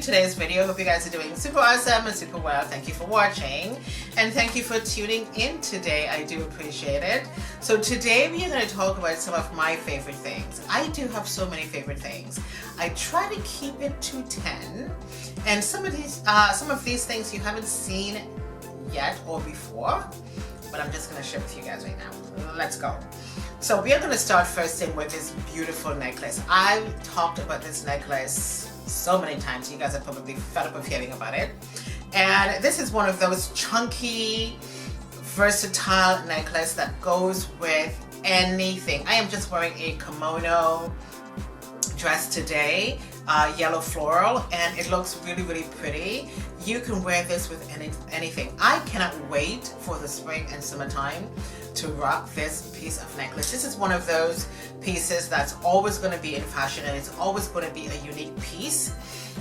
today's video. Hope you guys are doing super awesome and super well. Thank you for watching and thank you for tuning in today. I do appreciate it. So today we are going to talk about some of my favorite things. I do have so many favorite things. I try to keep it to 10, and some of these things you haven't seen yet or before, but I'm just going to share with you guys right now. Let's go. So we are going to start first thing with this beautiful necklace. I've talked about this necklace so many times. You guys are probably fed up of hearing about it. And this is one of those chunky, versatile necklace that goes with anything. I am just wearing a kimono dress today, yellow floral, and it looks really, really pretty. You can wear this with anything. I cannot wait for the spring and summertime to rock this piece of necklace. This is one of those pieces that's always going to be in fashion, and it's always going to be a unique piece.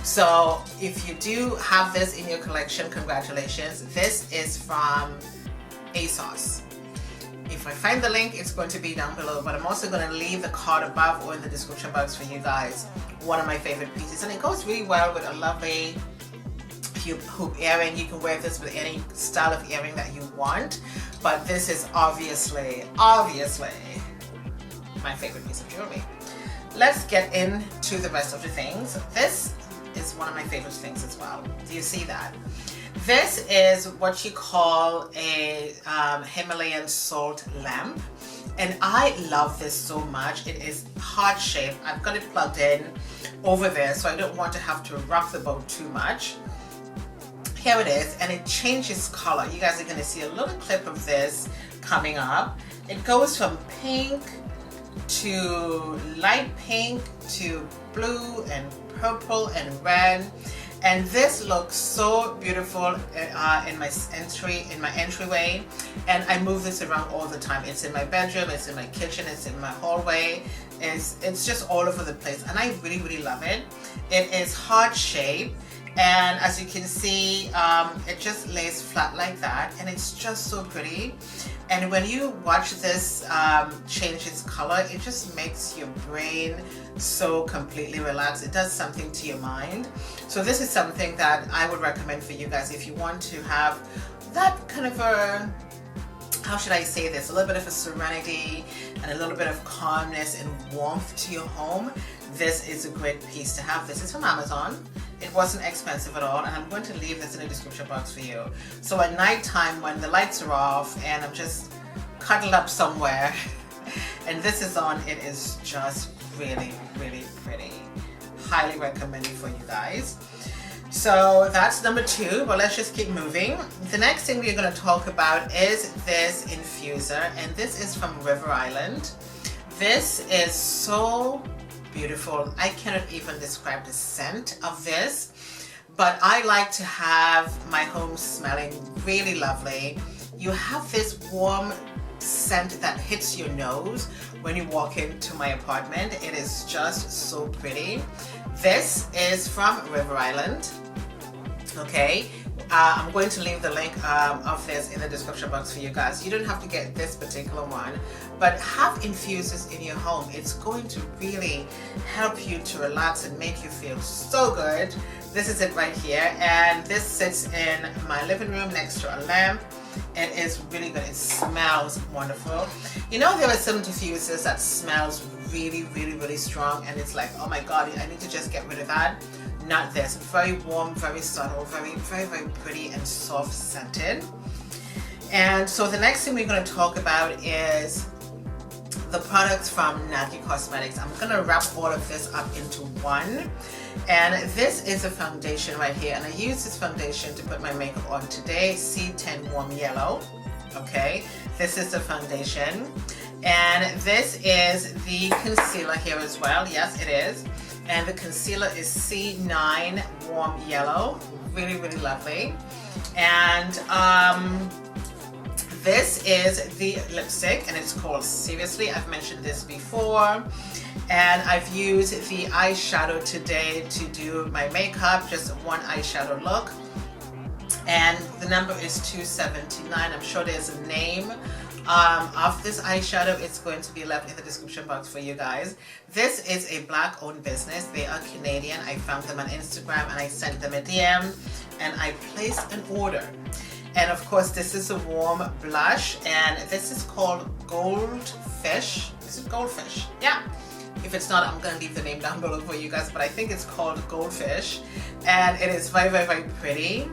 So if you do have this in your collection, congratulations. This is from ASOS. If I find the link, it's going to be down below, but I'm also going to leave the card above or in the description box for you guys. One of my favorite pieces, and it goes really well with a lovely hoop earring. You can wear this with any style of earring that you want, but this is obviously my favorite piece of jewelry. Let's get into the rest of the things. This is one of my favorite things as well. Do you see that? This is what you call a Himalayan salt lamp, and I love this so much. It is heart shaped. I've got it plugged in over there, so I don't want to have to rock the boat too much. Here it is, and it changes color. You guys are going to see a little clip of this coming up. It goes from pink to light pink to blue and purple and red, and this looks so beautiful in my entryway, and I move this around all the time. It's in my bedroom, it's in my kitchen, it's in my hallway. It's just all over the place, and I really, really love it. It is heart shaped, and as you can see, it just lays flat like that, and it's just so pretty. And when you watch this change its color, it just makes your brain so completely relaxed. It does something to your mind. So this is something that I would recommend for you guys if you want to have that kind of a, how should I say this, a little bit of a serenity and a little bit of calmness and warmth to your home. This is a great piece to have. This is from Amazon. It wasn't expensive at all, and I'm going to leave this in the description box for you. So at nighttime when the lights are off and I'm just cuddled up somewhere and this is on, it is just really, really pretty. Highly recommended for you guys. So that's number 2, but let's just keep moving. The next thing we're going to talk about is this infuser, and this is from River Island. This is so beautiful. I cannot even describe the scent of this, but I like to have my home smelling really lovely. You have this warm scent that hits your nose when you walk into my apartment. It is just so pretty. This is from River Island. Okay, I'm going to leave the link of this in the description box for you guys. You don't have to get this particular one, but have infusers in your home. It's going to really help you to relax and make you feel so good. This is it right here, and this sits in my living room next to a lamp. It is really good. It smells wonderful. You know, there are some diffusers that smells really, really, really strong, and it's like, oh my god, I need to just get rid of that. Not this. Very warm, very subtle, very, very, very pretty and soft scented. And so the next thing we're going to talk about is the products from Naki Cosmetics. I'm going to wrap all of this up into one. And this is a foundation right here, and I use this foundation to put my makeup on today. C10 Warm Yellow. Okay, this is the foundation, and this is the concealer here as well. Yes, it is. And the concealer is C9 Warm Yellow. Really, really lovely. And this is the lipstick, and it's called Seriously. I've mentioned this before. And I've used the eyeshadow today to do my makeup, just one eyeshadow look. And the number is 279. I'm sure there's a name of this eyeshadow. It's going to be left in the description box for you guys. This is a black owned business. They are Canadian. I found them on Instagram and I sent them a DM and I placed an order. And of course this is a warm blush and this is called Goldfish. Is it Goldfish? Yeah. If it's not, I'm going to leave the name down below for you guys, but I think it's called Goldfish. And it is very, very, very pretty.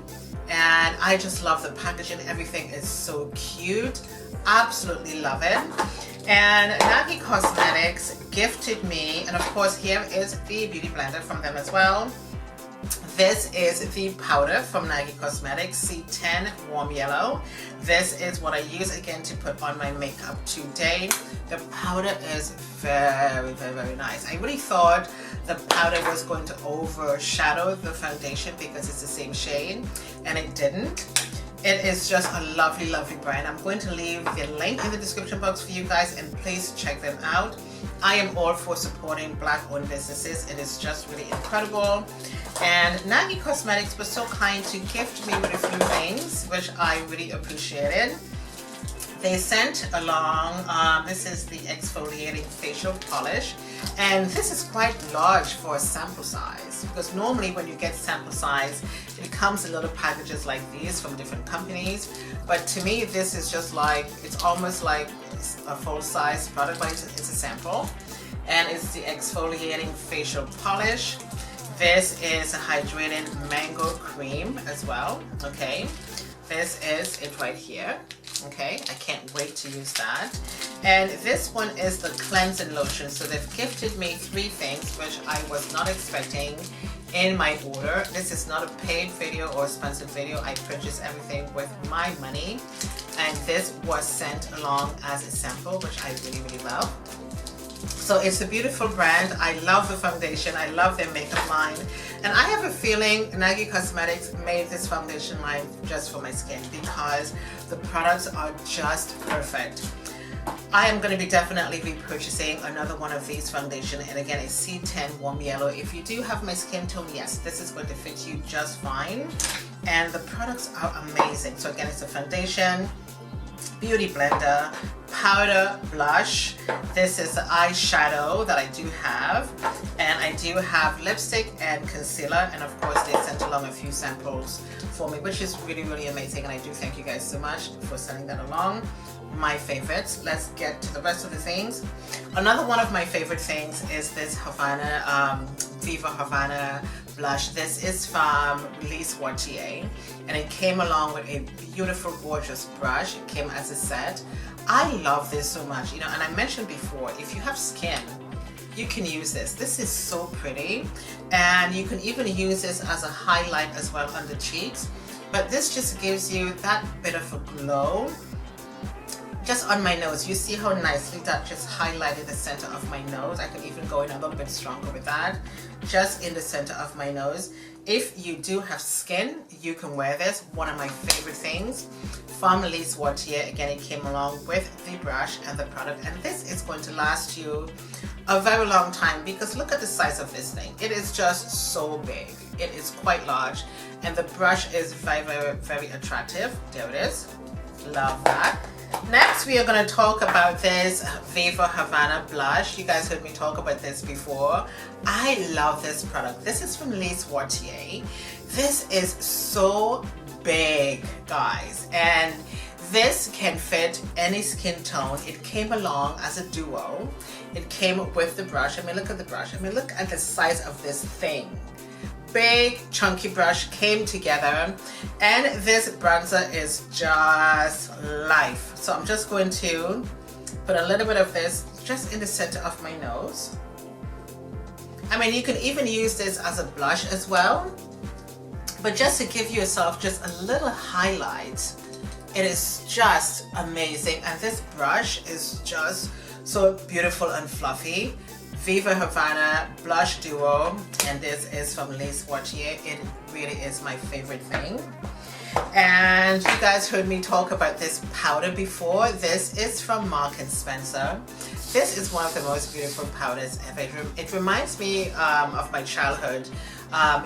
And I just love the packaging. Everything is so cute. Absolutely love it. And Nagi Cosmetics gifted me, and of course here is the beauty blender from them as well. This is the powder from Nagi Cosmetics, C10 Warm Yellow. This is what I use again to put on my makeup today. The powder is very, very, very nice. I really thought the powder was going to overshadow the foundation because it's the same shade, and it didn't. It is just a lovely, lovely brand. I'm going to leave the link in the description box for you guys, and please check them out. I am all for supporting black owned businesses. It is just really incredible. And Nagi Cosmetics was so kind to gift me with a few things, which I really appreciated. They sent along, this is the exfoliating facial polish, and this is quite large for a sample size, because normally when you get sample size, it comes in little packages like these from different companies, but to me this is just like, it's almost like a full-size product, but it's a sample, and it's the exfoliating facial polish. This is a hydrating mango cream as well, okay? This is it right here. Okay, I can't wait to use that. And this one is the cleansing lotion. So they've gifted me 3 things which I was not expecting in my order. This is not a paid video or sponsored video. I purchased everything with my money, and this was sent along as a sample, which I really, really love. So it's a beautiful brand. I love the foundation. I love their makeup line. And I have a feeling Nagi Cosmetics made this foundation line just for my skin because the products are just perfect. I am going to be definitely repurchasing another one of these foundation, and again it's C10 Warm Yellow. If you do have my skin tone, yes, this is going to fit you just fine. And the products are amazing. So again, it's a foundation, beauty blender, powder, blush. This is the eyeshadow that I do have, and I do have lipstick and concealer, and of course they sent along a few samples for me, which is really, really amazing, and I do thank you guys so much for sending that along. My favorites. Let's get to the rest of the things. Another one of my favorite things is this Havana, Viva Havana blush. This is from Lash Glue, and it came along with a beautiful, gorgeous brush. It came as a set. I love this so much, you know, and I mentioned before, if you have skin, you can use this. This is so pretty, and you can even use this as a highlight as well on the cheeks, but this just gives you that bit of a glow. Just on my nose, you see how nicely that just highlighted the center of my nose. I can even go in a little bit stronger with that, just in the center of my nose. If you do have skin, you can wear this. One of my favorite things from Lash Glue. Again, it came along with the brush and the product, and this is going to last you a very long time because look at the size of this thing. It is just so big. It is quite large, and the brush is very, very, very attractive. There it is. Love that. Next, we are going to talk about this Viva Havana blush. You guys heard me talk about this before. I love this product. This is from Lash Glue. This is so big, guys, and this can fit any skin tone. It came along as a duo. It came with the brush. I mean, look at the brush. I mean, look at the size of this thing. Big chunky brush came together, and this bronzer is just life. So I'm just going to put a little bit of this just in the center of my nose. I mean, you can even use this as a blush as well, but just to give yourself just a little highlight. It is just amazing, and this brush is just so beautiful and fluffy. Viva Havana Blush Duo, and this is from Lash Glue. It really is my favorite thing. And you guys heard me talk about this powder before. This is from Mark & Spencer. This is one of the most beautiful powders ever. It reminds me of my childhood,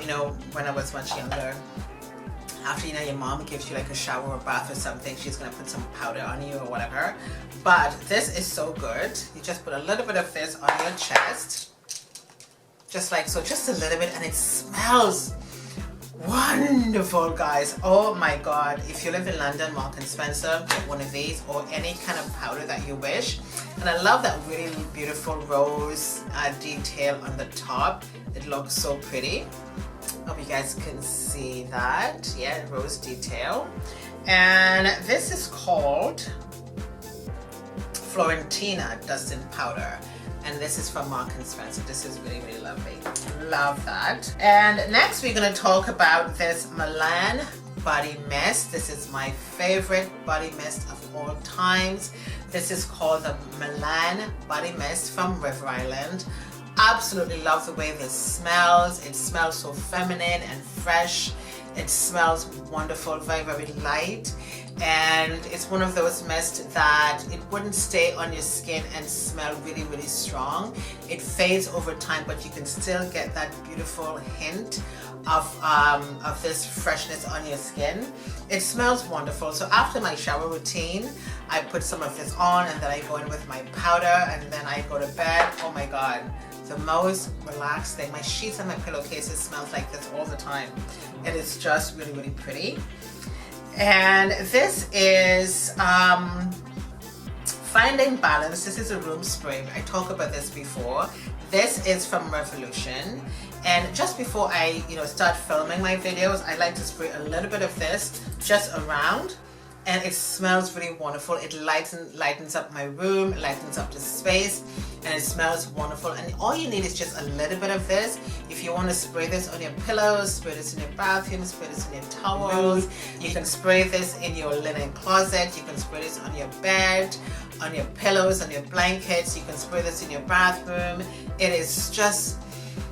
you know, when I was much younger. after, you know, your mom gives you like a shower or bath or something, she's gonna put some powder on you or whatever. But this is so good. You just put a little bit of this on your chest, just like so, just a little bit, and it smells wonderful, guys. Oh my god, if you live in London, Mark and Spencer, get one of these or any kind of powder that you wish. And I love that really beautiful rose detail on the top. It looks so pretty. Hope you guys can see that. Yeah, rose detail. And this is called Florentina Dusting Powder. And this is from Mark and Spencer. This is really, really lovely. Love that. And next we're going to talk about this Milan body mist. This is my favorite body mist of all times. This is called the Milan body mist from River Island. Absolutely love the way this smells. It smells so feminine and fresh. It smells wonderful, very, very light. And it's one of those mists that it wouldn't stay on your skin and smell really, really strong. It fades over time, but you can still get that beautiful hint of this freshness on your skin. It smells wonderful. So after my shower routine, I put some of this on, and then I go in with my powder, and then I go to bed. Oh my god, the most relaxed thing. My sheets and my pillowcases smells like this all the time. It is just really, really pretty. And this is Finding Balance. This is a room spray. I talked about this before. This is from Revolution. And just before I, start filming my videos, I like to spray a little bit of this just around. And it smells really wonderful. It lightens up my room, lightens up the space, and it smells wonderful. And all you need is just a little bit of this. If you want to spray this on your pillows, spray this in your bathroom, spray this in your towels. You can spray this in your linen closet. You can spray this on your bed, on your pillows, on your blankets. You can spray this in your bathroom. It is just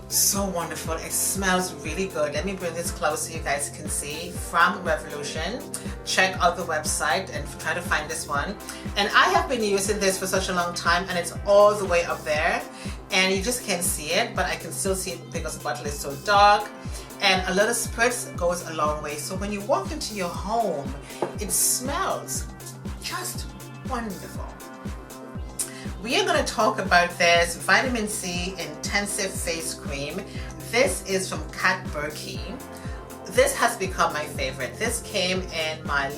so wonderful. It smells really good. Let me bring this close so you guys can see. From Revolution. Check out the website and try to find this one. And I have been using this for such a long time, and it's all the way up there, and you just can't see it, but I can still see it because the bottle is so dark. And a little spritz goes a long way. So when you walk into your home, it smells just wonderful. We are going to talk about this Vitamin C Intensive Face Cream. This is from Kat Burkey. This has become my favorite. This came in my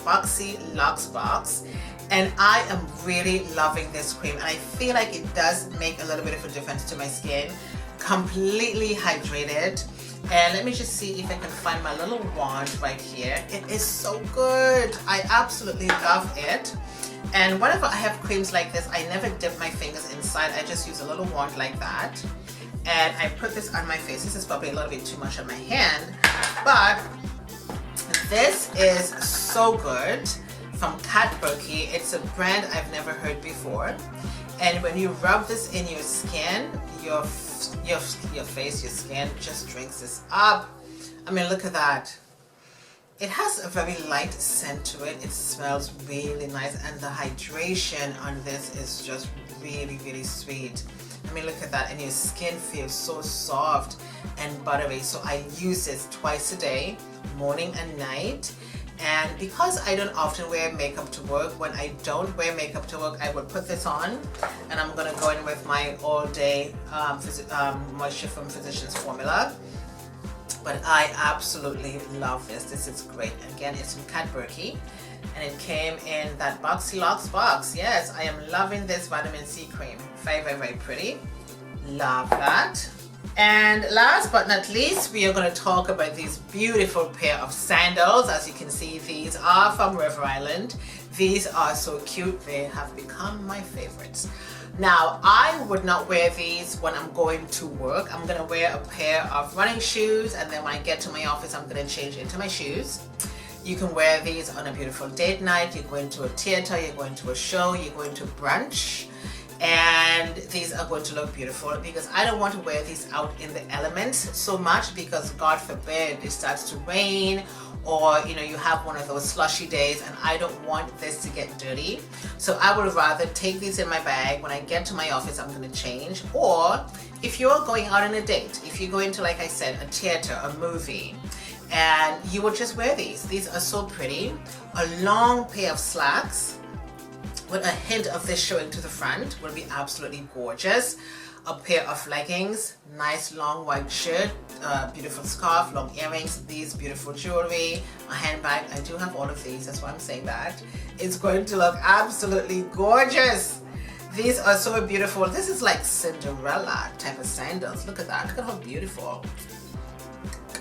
Boxy Locks box, and I am really loving this cream. And I feel like it does make a little bit of a difference to my skin. Completely hydrated. And let me just see if I can find my little wand right here. It is so good. I absolutely love it. And whenever I have creams like this, I never dip my fingers inside. I just use a little wand like that. And I put this on my face. This is probably a little bit too much on my hand. But this is so good from Kat Burkey. It's a brand I've never heard before. And when you rub this in your skin, your face, your skin just drinks this up. I mean, look at that. It has a very light scent to it. It smells really nice, and the hydration on this is just really, really sweet. I mean, look at that, and your skin feels so soft and buttery. So I use this twice a day, morning and night. And because I don't often wear makeup to work, when I don't wear makeup to work, I will put this on, and I'm gonna go in with my all-day moisture from Physicians Formula. But I absolutely love this. This is great. Again, it's from Kat Burkey, and it came in that Boxy Locks box. Yes, I am loving this vitamin C cream. Very, very, very pretty. Love that. And last but not least, we are going to talk about these beautiful pair of sandals. As you can see, these are from River Island. These are so cute. They have become my favorites. Now, I would not wear these when I'm going to work. I'm going to wear a pair of running shoes, and then when I get to my office, I'm going to change into my shoes. You can wear these on a beautiful date night. You're going to a theater, you're going to a show, you're going to brunch, and these are going to look beautiful, because I don't want to wear these out in the elements so much, because God forbid it starts to rain, or you have one of those slushy days, and I don't want this to get dirty. So I would rather take these in my bag. When I get to my office, I'm going to change. Or if you're going out on a date, if you're going to, like I said, a theater, a movie, and you would just wear these. These are so pretty. A long pair of slacks with a hint of this showing to the front will be absolutely gorgeous. A pair of leggings, nice long white shirt, beautiful scarf, long earrings, these beautiful jewelry, a handbag. I do have all of these, that's why I'm saying that. It's going to look absolutely gorgeous. These are so beautiful. This is like Cinderella type of sandals. Look at that, look at how beautiful.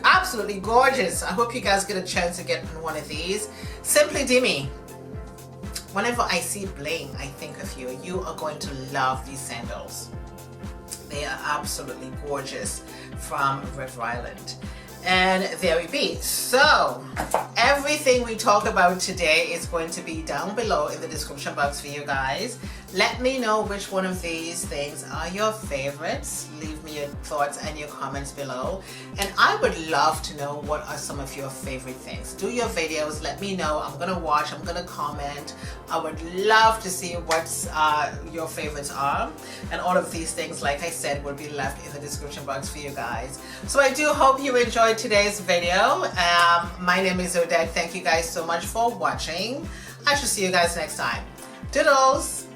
Absolutely gorgeous. I hope you guys get a chance to get one of these. Simply Demi. Whenever I see bling, I think of you. You are going to love these sandals. They are absolutely gorgeous from River Island. And there we be. So everything we talk about today is going to be down below in the description box for you guys. Let me know which one of these things are your favorites. Leave me your thoughts and your comments below. And I would love to know what are some of your favorite things. Do your videos, let me know. I'm gonna watch, I'm gonna comment. I would love to see what your favorites are. And all of these things, like I said, will be left in the description box for you guys. So I do hope you enjoyed today's video. My name is Odette. Thank you guys so much for watching. I shall see you guys next time. Doodles!